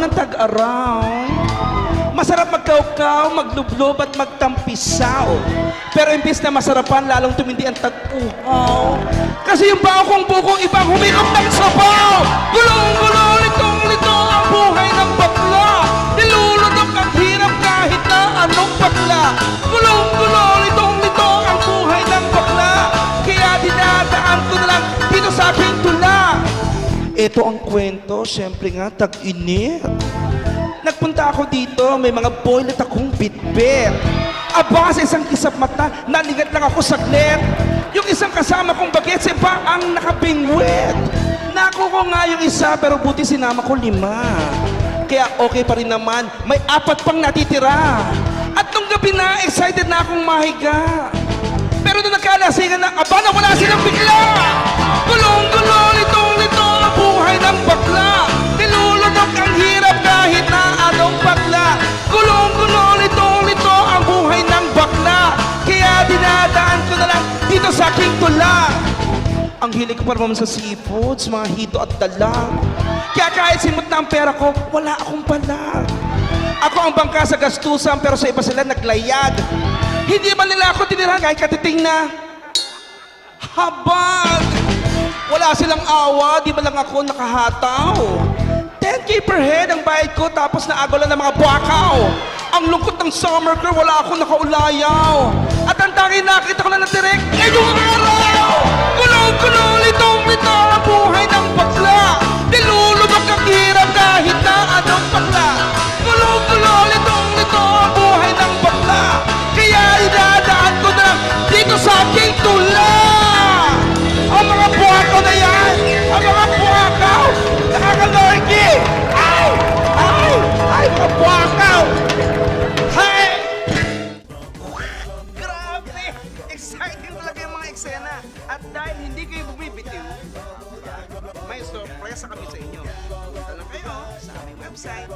ng tag-araw. Masarap magkaukaw, maglublob at magtampisaw. Pero imbis na masarapan, lalong tumindi ang tag-uhaw. Kasi yung bao kong bukong ibang humikot ng sabaw. Gulong-gulo, litong-lito ang buhay ng bakla. Nilulunok ang hirap kahit na anong bakla. Gulong-gulo, litong-lito ang buhay ng bakla. Kaya dinadaan ko na lang dito sa aking tula. Ito ang kwento, syempre nga, tag-init. Nagpunta ako dito, may mga boylet akong bitbit. Aba, sa isang kisap mata, naligat lang ako saglit. Yung isang kasama kong bagets, iba ang nakabingwit. Naku ko nga yung isa, pero buti sinama ko 5. Kaya okay pa rin naman, may 4 pang natitira. At nung gabi na, excited na akong mahiga. Pero nung nagkalasingan na, aba, nawala silang bigla. Gulong-gulo, litong-lito ang buhay ng bakla. Nilulunok ang hirap kahit na anong bakla. Gulong-gulo, litong-lito ang buhay ng bakla. Kaya dinadaan ko na lang dito sa aking tula. Ang hilig ko pa naman sa seafoods, mga hito at dalang. Kaya kahit simot na ang pera ko, wala akong palag. Ako ang bangka sa gastusan, pero sa iba sila naglayag. Hindi man nila ako tinira kahit katiting na habag. Wala silang awa, di ba lang ako nakahataw. 10K per head ang bayad ko, tapos naagaw lang ng mga buwakaw. Ang lungkot ng summer girl, wala akong nakaulayaw. At ang tanging nakita ko lang ng direct, ngayong araw! Gulong-gulo, litong-lito ang buhay ng bakla. Nilulubog ang hirap kahit na anong bakla. Gulong-gulo, litong-lito ang buhay ng bakla. Kaya inadaan ko na dito sa aking tula. Ang mga buwakaw na yan! Ang mga buwakaw! Nakakalorgi! Ay! Ay! Ay! Mga buwakaw! Hay! Grabe! Exciting talaga yung mga eksena. At dahil hindi kayo bumibitiw, may surpresa kami sa inyo. Punta lang kayo sa aming website.